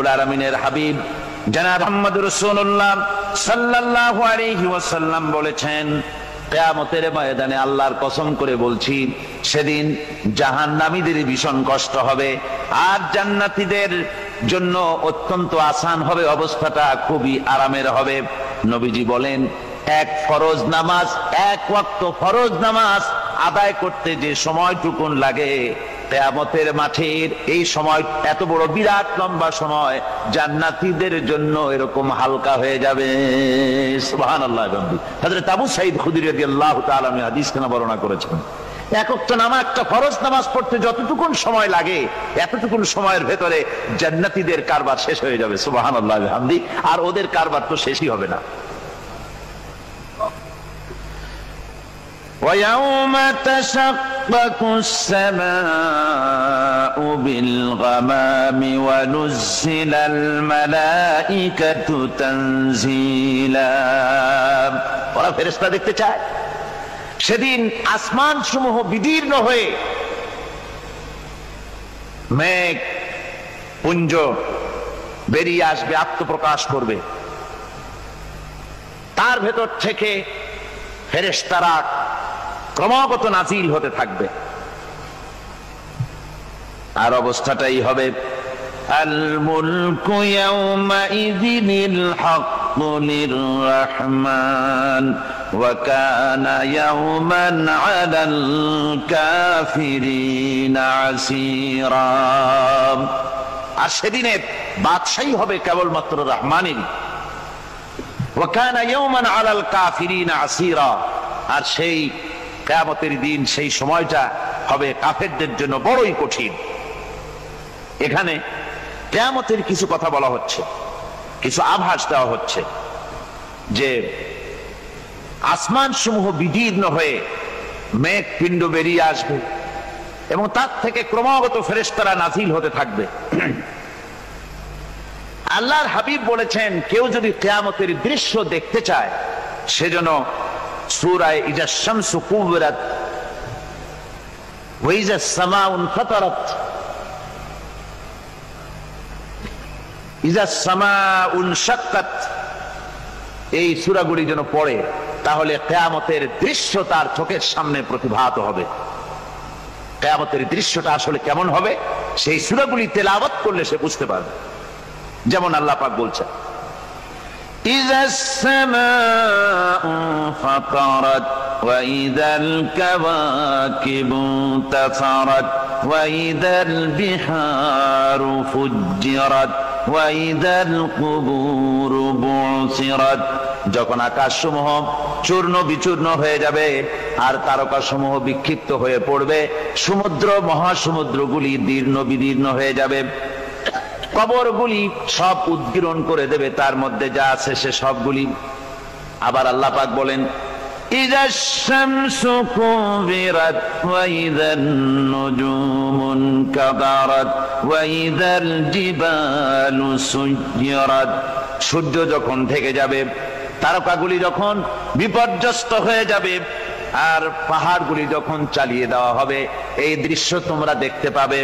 রব্বুল আলামিনের হাবিব জনাব মুহাম্মদুর রাসূলুল্লাহ সাল্লাল্লাহু আলাইহি ওয়াসাল্লাম বলেছেন, কিয়ামতের ময়দানে আল্লাহর কসম করে বলছি, সেদিন জাহান্নামীদের ভীষণ কষ্ট হবে আর জান্নাতীদের জন্য অত্যন্ত আসান হবে, অবস্থাটা খুবই আরামের হবে। নবীজি বলেন, এক ফরজ নামাজ, এক ওয়াক্ত ফরজ নামাজ আদায় করতে যে সময়টুকুন লাগে, কিয়ামতের মাঠের এই সময় এত বড় বিরাট লম্বা সময় জান্নাতীদের জন্য এরকম হালকা হয়ে যাবে। সুবহানাল্লাহ। হযরত আবু সাঈদ খুদরী রাদিয়াল্লাহু তাআলা আনহু হাদিস কেন বর্ণনা করেছেন, এক ওয়াক্ত নামাজ, একটা ফরজ নামাজ পড়তে যতটুকুন সময় লাগে এতটুকুন সময়ের ভেতরে জান্নাতীদের কারবার শেষ হয়ে যাবে। সুবহানাল্লাহ বিহামদি। আর ওদের কারবার তো শেষই হবে না। وَيَوْمَ تَشَقَّقُ السَّمَاءُ بِالْغَمَامِ وَنُزِّلَ الْمَلَائِكَةُ تَنزِيلًا। ওরা ফেরেশতা দেখতে চায়। সেদিন আসমান সমূহ বিদীর্ণ হয়ে মেঘ পুঞ্জ বেরিয়ে আসবে, আত্মপ্রকাশ করবে। তার ভেতর থেকে ফেরেশতারা ক্রমাগত নাজিল হতে থাকবে। আর অবস্থাটাই হবে, আল মুলকু ইয়াউমাইযিনিল হাক্কু লিররহমান ওয়া কানা ইয়াওমান আলাল কাফিরিনা আসীরা। আর সেদিনে বাদশাহী হবে কেবলমাত্র রহমানেরই। ওয়া কানা ইয়াওমান আলাল কাফিরিনা আসীরা। আর সেই কিয়ামতের দিন, সেই সময়টা হবে কাফেরদের জন্য বড়ই কঠিন। এখানে কিয়ামতের কিছু কথা বলা হচ্ছে, কিছু আভাস দেওয়া হচ্ছে যে আসমান সমূহ বিদীর্ণ হয়ে মেঘ পিণ্ড বেরিয়ে আসবে এবং তার থেকে ক্রমাগত ফেরেশতারা নাজিল হতে থাকবে। আল্লাহর হাবিব বলেছেন, কেউ যদি কিয়ামতের দৃশ্য দেখতে চায় সেজন্য সূরা ইজা শামসু কুবিরাত ওয়া ইজা সামাউ ফাতারাত, ইজা সামাউ শাক্কাত, এই সূরাগুলি যেন পড়ে, তাহলে কিয়ামতের দৃশ্য তার চোখের সামনে প্রতিভাত হবে। কিয়ামতের দৃশ্যটা আসলে কেমন হবে সেই সূরাগুলি তেলাওয়াত করলে সে বুঝতে পারবে। যেমন আল্লাহ পাক বলছেন, إذا السماء فطرت وإذا الكواكب انتثرت وإذا البحار فجرت وإذا القبور بعثرت। যখন আকাশসমূহ চূর্ণ বিচূর্ণ হয়ে যাবে আর তারকাসমূহ বিক্ষিপ্ত হয়ে পড়বে, সমুদ্র মহাসমুদ্রগুলি দীর্ণ বিদীর্ণ হয়ে যাবে, কবরগুলি সব উদ্গীরণ করে দেবে, তার মধ্যে যা আছে সে সবগুলি। আবার আল্লাহ পাক বলেন, ইযাশ শামসু কুবিরাত ওয়া ইযান নুজুমুন কাদারাত ওয়া ইযাল জিবালু সুয়্যিরাত। সূর্য যখন ঢেকে যাবে, তারকাগুলি যখন বিপর্যস্ত হয়ে যাবে আর পাহাড়গুলি যখন চালিয়ে দেওয়া হবে, এই দৃশ্য তোমরা দেখতে পাবে।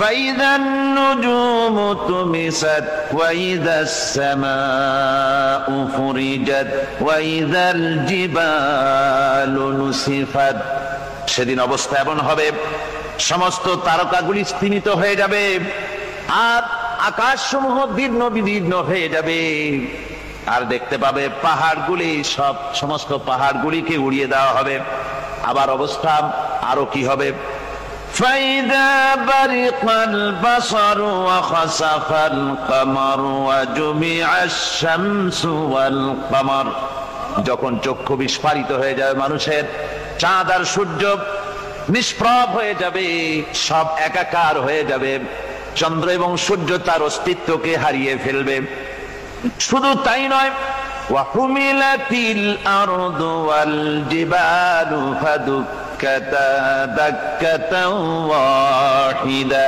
فإذا النجوم طمست وإذا السماء فرجت وإذا الجبال نسفت। সেদিন অবস্থা এমন হবে, সমস্ত তারকাগুলি স্তিমিত হয়ে যাবে আর আকাশসমূহ দীর্ণ বিদীর্ণ হয়ে যাবে। আর দেখতে পাবে পাহাড়গুলি, সমস্ত পাহাড়গুলিকে উড়িয়ে দেওয়া হবে। আবার অবস্থা আরো কি হবে, فإذا برق البصر وخسف القمر وجمع الشمس والقمر। যখন চক্ষু বিস্ফারিত হয়ে যাবে মানুষের, চাঁদ আর সূর্য নিষ্প্রভ হয়ে যাবে, সব একাকার হয়ে যাবে, চন্দ্র এবং সূর্য তার অস্তিত্বকে হারিয়ে ফেলবে। শুধু তাই নয়, ওয়াহুমিলাতিল আরদু ওয়াল জিবালু ফাদুক্কাতা দাক্কাতাও ওয়াহিদা।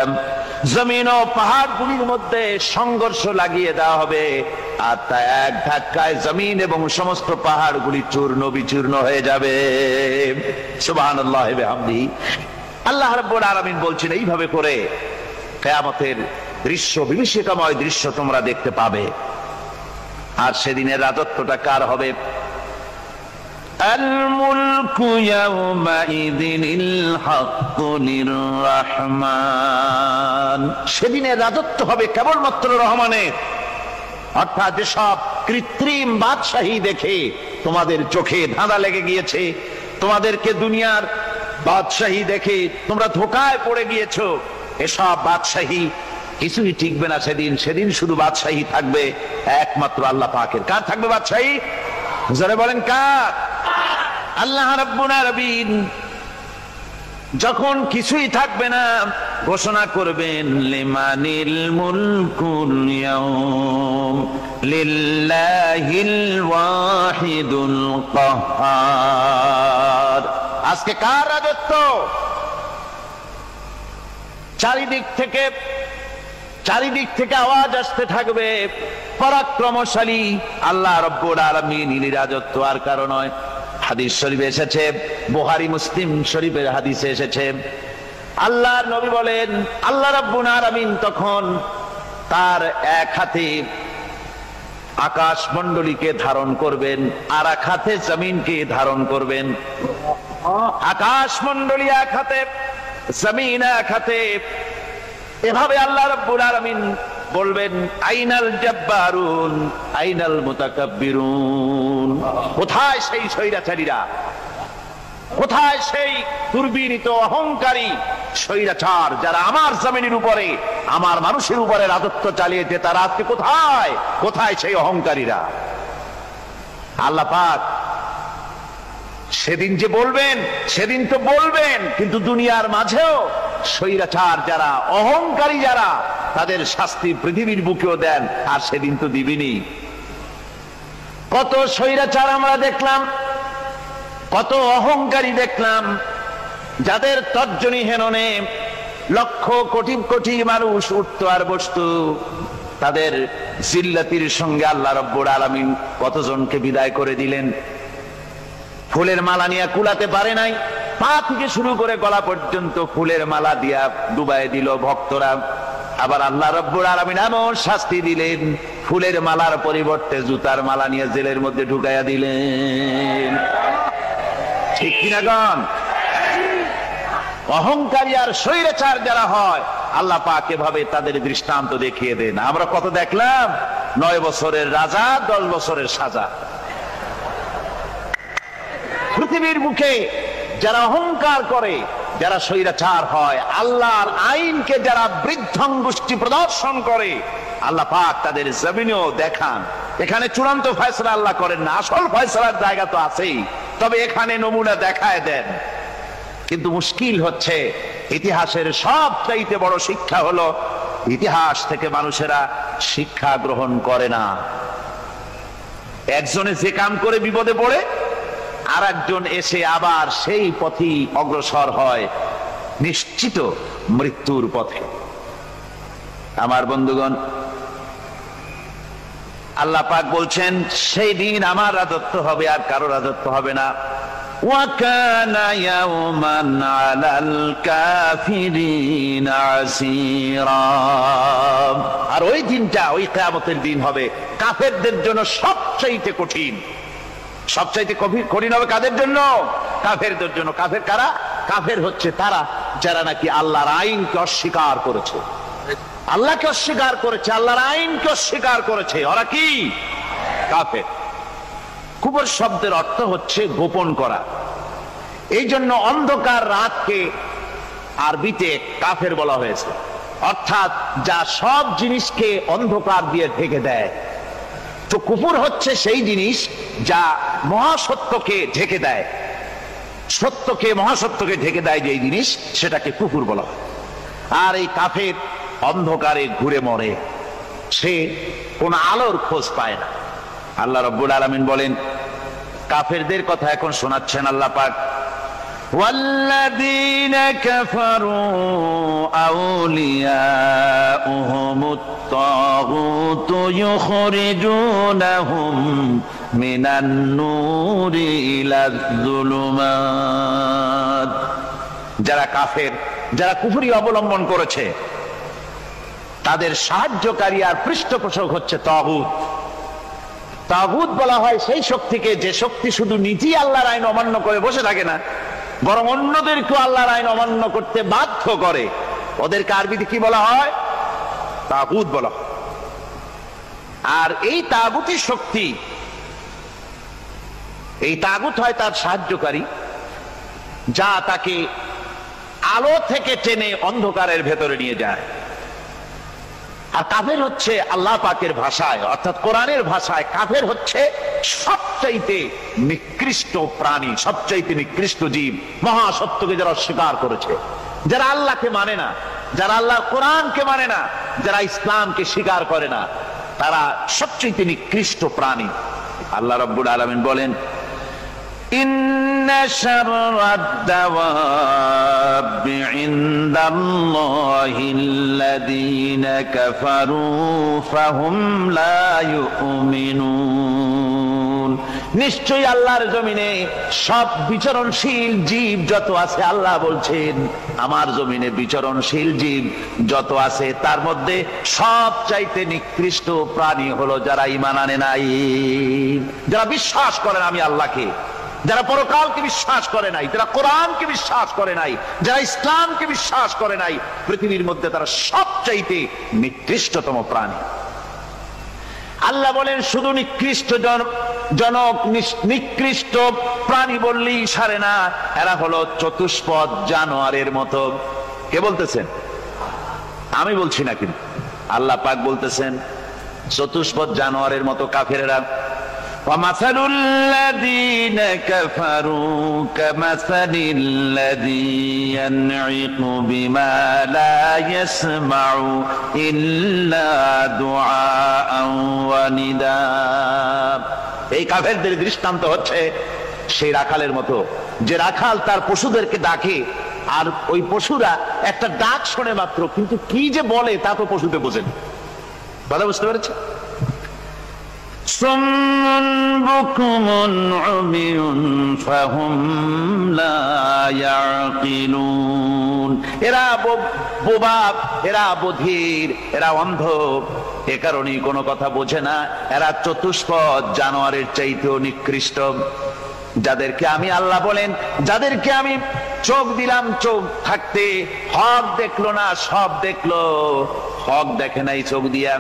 জমিন ও পাহাড়গুলির মধ্যে সংঘর্ষ লাগিয়ে দেওয়া হবে আর তা এক ধাক্কায় জমিন এবং সমস্ত পাহাড়গুলি চূর্ণ বিচূর্ণ হয়ে যাবে। সুবহানাল্লাহ ওয়া বিহামদিহি। আল্লাহ রাব্বুল আলামিন বলছেন, এইভাবে করে কিয়ামতের দৃশ্য, বিভীষিকাময় দৃশ্য তোমরা দেখতে পাবে। আর সেদিনের রাজত্বটা কার হবে? আল মুলকু ইয়াউমাইযিনিল হাক্কু লির-রাহমান। সেদিনের রাজত্ব হবে কেবলমাত্র রহমানের। অর্থাৎ যেসব কৃত্রিম বাদশাহী দেখে তোমাদের চোখে ধাঁধা লেগে গিয়েছে, তোমাদেরকে দুনিয়ার বাদশাহী দেখে তোমরা ধোঁকায় পড়ে গিয়েছো, এসব বাদশাহী কিছুই টিকবে না সেদিন। সেদিন শুধু বাদশাহী থাকবে একমাত্র আল্লাহ পাকের। কার থাকবে বাদশাহী? যারা বলেন কার? আল্লাহ রাব্বুল আলামিন যখন কিছুই থাকবে না ঘোষণা করবেন লিমানিল মুলকুল ইয়াউম লিল্লাহিল ওয়াহিদুল কাহ্হার। আজকে কার রাজত্ব? চারিদিক থেকে আওয়াজ আসতে থাকবে, পরাক্রমশালী আল্লাহ রাব্বুল আলামিনের রাজত্ব আর কারো নয়। হাদিস শরীফে এসেছে, বুখারী মুসলিম শরীফের হাদিসে এসেছে, আল্লাহর নবী বলেন আল্লাহ রাব্বুল আলামিন তখন তার এক হাতে আকাশ মণ্ডলীকে ধারণ করবেন, আর এক হাতে জমিনকে ধারণ করবেন। আকাশ মণ্ডলী এক হাতে, জমিন এক হাতে। এভাবে আল্লাহ রাব্বুল আলামিন বলবেন আইনাল জাব্বারুন আইনাল মুতাকাব্বিরুন। কোথায় সেই স্বৈরাচারীরা? কোথায় সেই দুর্বিনীত অহংকারী স্বৈরাচার যারা আমার জমিনের উপরে, আমার মানুষের উপরে রাজত্ব চালিয়েছে? তারা আজকে কোথায়? কোথায় সেই অহংকারীরা? আল্লাহ পাক সেদিন যে বলবেন, সেদিন তো বলবেন, কিন্তু দুনিয়ার মাঝেও স্বৈরাচার যারা, অহংকারী যারা, তাদের শাস্তি পৃথিবীর বুকেও দেন, আর সেদিন তো দিবেনি। কত স্বৈরাচার আমরা দেখলাম, কত অহংকারী দেখলাম, যাদের তর্জনী হেননে লক্ষ কোটি কোটি মানুষ উঠতো আর বসতো। তাদের জিল্লাতির সঙ্গে আল্লাহ রাব্বুল আলামিন কতজনকে বিদায় করে দিলেন। ফুলের মালা নিয়ে কুলাতে পারে নাই, পা থেকে শুরু করে গলা পর্যন্ত ফুলের মালা দিয়া ডুবাই দিল ভক্তরা। আবার আল্লাহ রাব্বুল আলামিন এমন শাস্তি দিলেন, ফুলের মালার পরিবর্তে জুতার মালা নিয়ে জেলের মধ্যে ঢুকাইয়া দিলেন। ঠিক কিনা গণ? অহংকারী আর স্বৈরাচার যারা হয়, আল্লাহ পাক এভাবে তাদের দৃষ্টান্ত দেখিয়ে দেন। আমরা কত দেখলাম, 9 বছরের রাজা 10 বছরের সাজা। পৃথিবীর মুখে যারা অহংকার করে, যারা স্বৈরাচার হয়, আল্লাহর আইনকে যারা বৃদ্ধাঙ্গুষ্টি প্রদর্শন করে, আল্লাহ পাক তাদের জমিনেও দেখান। এখানে চূড়ান্ত ফয়সালা আল্লাহ করেন না, আসল ফয়সালার জায়গা তো আছেই, তবে এখানে নমুনা দেখায় দেন। কিন্তু মুশকিল হচ্ছে, ইতিহাসের সবচাইতে বড় শিক্ষা হলো ইতিহাস থেকে মানুষেরা শিক্ষা গ্রহণ করে না। একজনে যে কাম করে বিপদে পড়ে, আর একজন এসে আবার সেই পথেই অগ্রসর হয়, নিশ্চিত মৃত্যুর পথে। আমার বন্ধুগণ, আল্লাহ পাক বলছেন সেই দিন আমার রাজত্ব হবে, আর কারো রাজত্ব হবে না। ওয়াকানা ইয়াওমান আলাল কাফিরিনা আসীরা। আর ওই দিনটা, ওই কিয়ামতের দিন হবে কাফেরদের জন্য সবচাইতে কঠিন। সবচাইতে কঠিন হবে কাদের জন্য? কাফেরদের জন্য। কাফের কারা? কাফের হচ্ছে তারা যারা নাকি আল্লাহর আইনকে অস্বীকার করেছে, আল্লাহকে অস্বীকার করেছে, আল্লাহর আইনকে অস্বীকার করেছে। ওরা কি? কাফের। কুফর শব্দের অর্থ হচ্ছে গোপন করা। এই জন্য অন্ধকার রাতকে আরবিতে কাফের বলা হয়েছে, অর্থাৎ যা সব জিনিসকে অন্ধকার দিয়ে ঢেকে দেয়। তো কুফর হচ্ছে সেই জিনিস যা মহাসত্যকে ঢেকে দেয়, সত্যকে, মহাসত্যকে ঢেকে দেয় যেই জিনিস, সেটাকে কুফর বলা হয়। আর এই কাফের অন্ধকারে ঘুরে মরে, সে কোন আলোর খোঁজ পায় না। আল্লাহ রাব্বুল আলামিন বলেন, কাফেরদের কথা এখন শোনাচ্ছেন আল্লাহ পাক, ওয়াল্লাযীনা কাফারু আউলিয়াউহুমুত তাগুতু ইউখরিজুনাহুম মিনান নূরি ইলাজ যুলুমাত। যারা কাফের, যারা কুফরি অবলম্বন করেছে, তাদের সাহায্যকারী আর পৃষ্ঠপোষক হচ্ছে তাগুত। তাগুত বলা হয় সেই শক্তিকে যে শক্তি শুধু নিজেই আল্লাহর আইন অমান্য করে বসে থাকে না, বরং অন্যদেরকেও আল্লাহর আইন অমান্য করতে বাধ্য করে। ওদেরকে আরবিতে কি বলা হয়? তাগুত বলা হয়। আর এই তাগুতি শক্তি, এই তাগুত হয় তার সাহায্যকারী, যা তাকে আলো থেকে টেনে অন্ধকারের ভেতরে নিয়ে যায়। আর কাফের হচ্ছে আল্লাহ পাকের ভাষায় অর্থাৎ কোরআনের ভাষায় কাফের হচ্ছে সবচাইতে নিকৃষ্ট প্রাণী, সবচাইতে নিকৃষ্ট জীব। মহাসত্যকে যারা অস্বীকার করেছে, যারা আল্লাহকে মানে না, যারা আল্লাহর কোরআনকে মানে না, যারা ইসলামকে স্বীকার করে না, তারা সবচাইতে নিকৃষ্ট প্রাণী। আল্লাহ রাব্বুল আলামিন বলেন, ইন্না শাররাদ দাওয়াবি ইনদাল্লাহিল্লাযীনা কাফারু ফাহুম লা ইউমিনুন। নিশ্চয়ই আল্লাহর জমিনে সব বিচরণশীল জীব যত আছে, আল্লাহ বলছেন আমার জমিনে বিচরণশীল জীব যত আছে তার মধ্যে সবচাইতে নিকৃষ্ট প্রাণী হলো যারা ঈমান আনে নাই, যারা বিশ্বাস করে না আমি আল্লাহকে, যারা পরকালকে বিশ্বাস করে নাই, যারা কোরআনকে বিশ্বাস করে নাই, যারা ইসলামকে বিশ্বাস করে নাই, পৃথিবীর মধ্যে তারা সবচাইতে নিকৃষ্টতম প্রাণী। আল্লাহ বলেন শুধু নিকৃষ্ট জনক নিকৃষ্ট প্রাণী বললেই সারে না, এরা হলো চতুষ্পদ জানোয়ারের মতো। কে বলতেছেন? আমি বলছি না, কিন্তু আল্লাহ পাক বলতেছেন চতুষ্পদ জানোয়ারের মতো কাফেরেরা। وَمَثَلُ الَّذِينَ كَفَرُوا كَمَثَلِ الَّذِي يَنْعِقُ بِمَا لَا يَسْمَعُ إِلَّا دُعَاءً وَنِدَاءً। এই কাফেরদের দৃষ্টান্ত হচ্ছে সেই রাখালের মতো, যে রাখাল তার পশুদেরকে ডাকে, আর ওই পশুরা একটা ডাক শোনে মাত্র, কিন্তু কি যে বলে তা তো পশুতে বোঝেন। কথা বুঝতে পেরেছে? সুম্মুন বুকুমুন উমিয়ুন ফাহুম লা ইয়াকিলুন। এরা বোবা, এরা বধির, এরা অন্ধ, এ কারণেই কোনো কথা বোঝে না। এরা চতুষ্পদ জানোয়ারের চাইতেও নিকৃষ্ট। যাদেরকে আমি আল্লাহ বলেন, যাদেরকে আমি চোখ দিলাম, চোখ থাকতে হক দেখলো না, সব দেখলো। হক দেখে নাই চোখ দিয়া,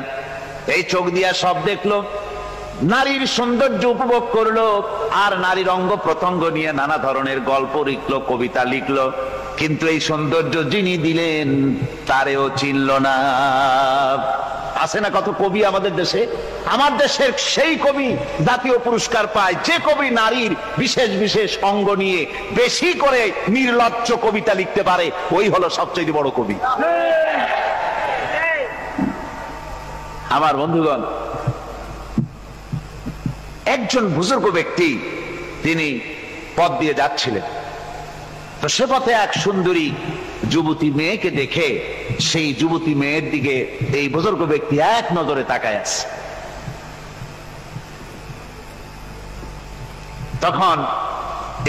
এই চোখ দিয়া সব দেখলো। নারীর সৌন্দর্য উপভোগ করলো, আর নারীর অঙ্গ প্রত্যঙ্গ নিয়ে নানা ধরনের গল্প লিখলো, কবিতা লিখলো, কিন্তু এই সৌন্দর্য যিনি দিলেন তারেও চিনল না। আছে না কত কবি আমাদের দেশে? আমার দেশের সেই কবি জাতীয় পুরস্কার পায় যে কবি নারীর বিশেষ বিশেষ অঙ্গ নিয়ে বেশি করে নির্লজ্জ কবিতা লিখতে পারে, ওই হলো সবচেয়ে বড় কবি। আমার বন্ধুগণ, একজন বুজুর্গ ব্যক্তি তিনি পথ দিয়ে যাচ্ছিলেন, তো সে পথে এক সুন্দরী যুবতী মেয়েকে দেখে সেই যুবতী মেয়ের দিকে এই বুজুর্গ ব্যক্তি এক নজরে তাকায় আছে। তখন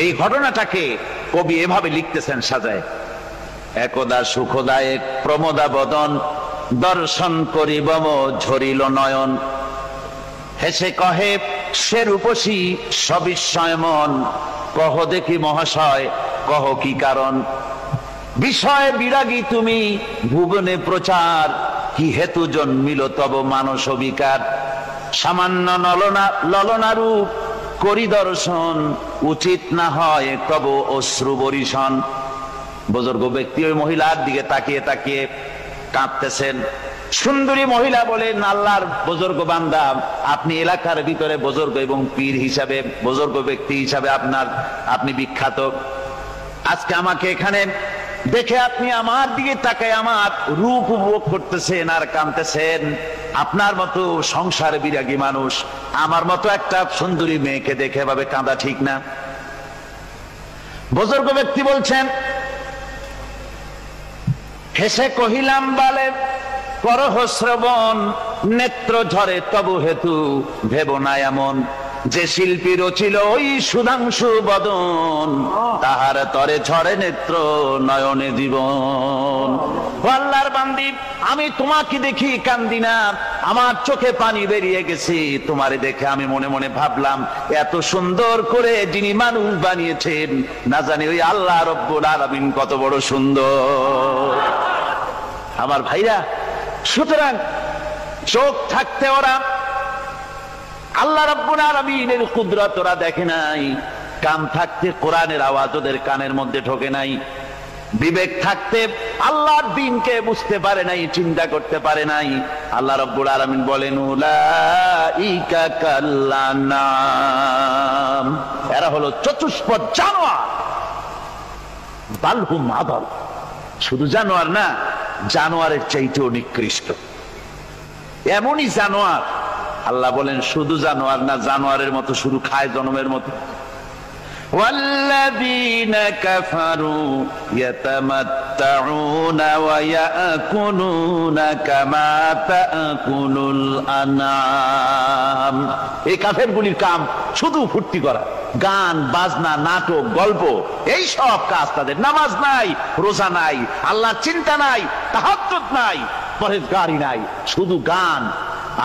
এই ঘটনাটাকে কবি এভাবে লিখতেছেন সাজায়, একদা সুখদায়ক প্রমোদা বদন দর্শন করিব ঝরিল নয়ন, হেসে কহে সে রূপসী সবিস্ময় মন, কহ দেখি মহাশয় কহ কি কারণ, বিষয় বিরাগী তুমি ভুবনে প্রচার, কি হেতু জন্মিল তব মানস বিকার, সামান্য ললনা রূপ করি দর্শন, উচিত না হয় তব অশ্রু বরিশন। বুজুর্গ ব্যক্তি ওই মহিলার দিকে তাকিয়ে তাকিয়ে কাঁদতেছেন। সুন্দরী মহিলা বলেন, আল্লাহর বুজুর্গ বান্দা, আপনি এলাকার ভিতরে বুজুর্গ এবং পীর হিসাবে, বুজুর্গ ব্যক্তি হিসাবে আপনি বিখ্যাত। আজকে আমাকে এখানে দেখে আপনি আমার দিকে তাকায় আমার রূপ উপভোগ করতেছেন আর কাঁদতেছেন। আপনার মতো সংসার বিরাগী মানুষ আমার মতো একটা সুন্দরী মেয়েকে দেখে এভাবে কাঁদা ঠিক না। বুজুর্গ ব্যক্তি বলছেন, হেসে কহিলাম বালে করহ শ্রবণ, নেত্র ঝরে তবু হেতু ভেব না এমন, যে শিল্পী রচিল ওই সুধাংশু বদন, তাহার তরে ঝরে নেত্র নয়নে জীবন। ও আল্লাহর বান্দি, আমি তোমাকে দেখি কান্দি না, আমার চোখে পানি বেরিয়ে গেছে। তোমারে দেখে আমি মনে মনে ভাবলাম, এত সুন্দর করে যিনি মানুষ বানিয়েছেন, না জানি ওই আল্লাহ রব্বুল আলামিন কত বড় সুন্দর। আমার ভাইরা, সুতরাং চোখ থাকতে ওরা আল্লাহ রাব্বুল আলামিনের কুদরত ওরা দেখে নাই, কান থাকতে কোরআনের আওয়াজ ওদের কানের মধ্যে ঢোকে নাই, বিবেক থাকতে আল্লাহর দ্বীনকে বুঝতে পারে নাই, চিন্তা করতে পারে নাই। আল্লাহ রাব্বুল আলামিন বলেন, উলাইকা কাল্লানাম, এরা হলো চতুষ্পদ জানোয়ার, বালহুম আদল, শুধু জানোয়ার না, জানোয়ারের চাইতেও নিকৃষ্ট। এমনই জানোয়ার, আল্লাহ বলেন শুধু জানোয়ার না, জানোয়ারের মতো শুধু খায় জনমের মতো। ওয়াল্লাযীনা কাফারু ইয়াতামাত্তাউনা ওয়া ইয়াকুলুনা কামা তাকুলুল আনআম। এই কাফেরগুলির কাম শুধু ফুর্তি করা, গান বাজনা, নাটক, গল্প, এই সব কাজ তাদের। নামাজ নাই, রোজা নাই, আল্লাহর চিন্তা নাই, তাহাজ্জুদ নাই, পরহেজগারি নাই, শুধু গান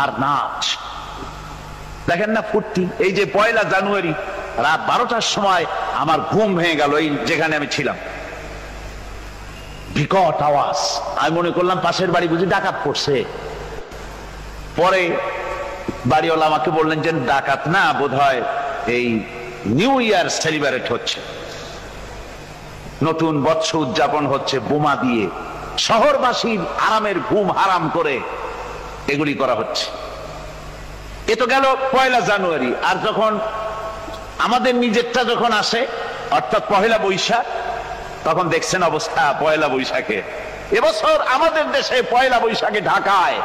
আর নাচ। দেখেন না ফুর্তি। এই যে 1 জানুয়ারি রাত 12টার সময় আমার ঘুম ভেঙে গেল, এই যেখানে আমি ছিলাম, বিকট আওয়াজ। আমি মনে করলাম পাশের বাড়ি বুঝি ডাকাত পড়ছে। পরে বাড়িওয়ালা আমাকে বললেন যে ডাকাত না, বোধহয় এই নিউ ইয়ার সেলিব্রেট হচ্ছে, নতুন বৎসর উদযাপন হচ্ছে, বোমা দিয়ে শহরবাসীর আরামের ঘুম হারাম করে এগুলি করা হচ্ছে। এ তো গেল 1 জানুয়ারি। আর যখন আমাদের নিজেরটা যখন আসে, অর্থাৎ 1 বৈশাখ, তখন দেখছেন অবস্থা 1 বৈশাখে। এবছর আমাদের দেশে 1 বৈশাখে ঢাকায়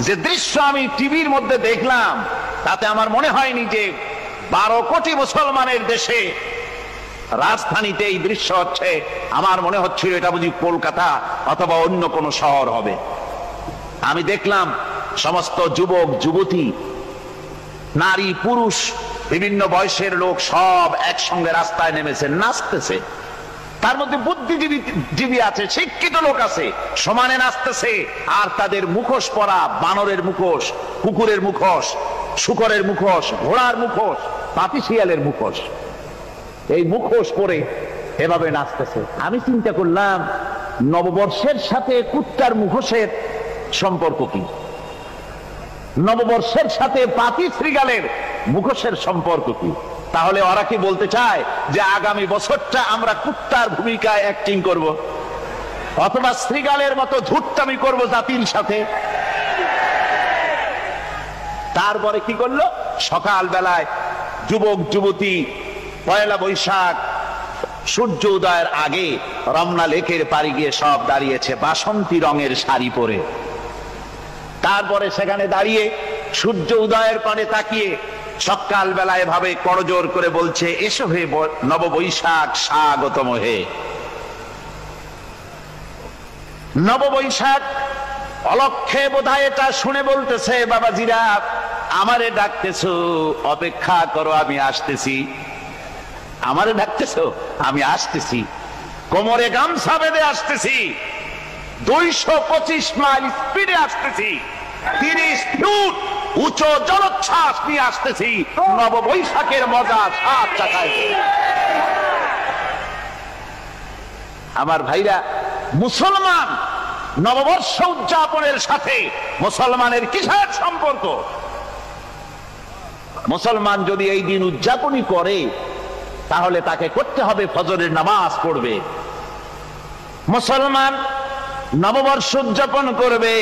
যে দৃশ্য আমি টিভির মধ্যে দেখলাম, তাতে আমার মনে হয়নি যে 12 কোটি মুসলমানের দেশে রাজধানীতে এই দৃশ্য হচ্ছে। আমার মনে হচ্ছিল এটা বুঝি কলকাতা অথবা অন্য কোনো শহর হবে। আমি দেখলাম সমস্ত যুবক যুবতী, নারী পুরুষ, বিভিন্ন বয়সের লোক সব একসঙ্গে রাস্তায় নেমেছে, নাচতেছে। তার মধ্যে বুদ্ধিজীবী আছে, শিক্ষিত লোক আছে, সমানে নাচতেছে। আর তাদের মুখোশ পরা, বানরের মুখোশ, কুকুরের মুখোশ, শূকরের মুখোশ, ঘোড়ার মুখোশ, পাপী শিয়ালের মুখোশ, এই মুখোশ পরে এভাবে নাচতেছে। আমি চিন্তা করলাম, নববর্ষের সাথে কুত্তার মুখোশের সম্পর্ক কি? নববর্ষের সাথে পাপী শৃগালের মুখোশের সম্পর্ক কি? তাহলে ওরা কি বলতে চায় যে আগামী বছরটা আমরা কুত্তার ভূমিকায় অ্যাক্টিং করব, অথবা শৃগালের মতো ধূর্তামি করব জাতির সাথে? তারপরে কি করলো? সকাল বেলায় যুবক যুবতী 1 বৈশাখ সূর্য উদয়ের আগে রমনা লেকের পাড়ে গিয়ে সব দাঁড়িয়েছে বাসন্তী রঙের শাড়ি পরে। তারপরে সেখানে দাঁড়িয়ে সূর্য উদয়ের পানে তাকিয়ে সকাল বেলায় ভাবে করজোর করে বলছে, এসো হে নববৈশাখ স্বাগতম হে। নববৈশাখ অলক্ষে বোধহয় এটা শুনে বলতেছে, বাবাজিরা আমারে ডাকতেছো, অপেক্ষা করো, আমি আসতেছি। আমারে ডাকতেছো, আমি আসতেছি, কোমরে গামছা বেঁধে আসতেছি, 225 মাইল স্পিডে আসতেছি, 30 ফুট উঁচু জলোচ্ছ্বাস নিয়ে আসতেছি, নববৈশাখের মজা সাত চাকায়। আমার ভাইরা, মুসলমান নববর্ষ উদযাপনের সাথে মুসলমানের কিসের সম্পর্ক? মুসলমান যদি এই দিন উদযাপনই করে, তাহলে তাকে করতে হবে ফজরের নামাজ পড়বে। মুসলমান নববর্ষ উদযাপন করবে,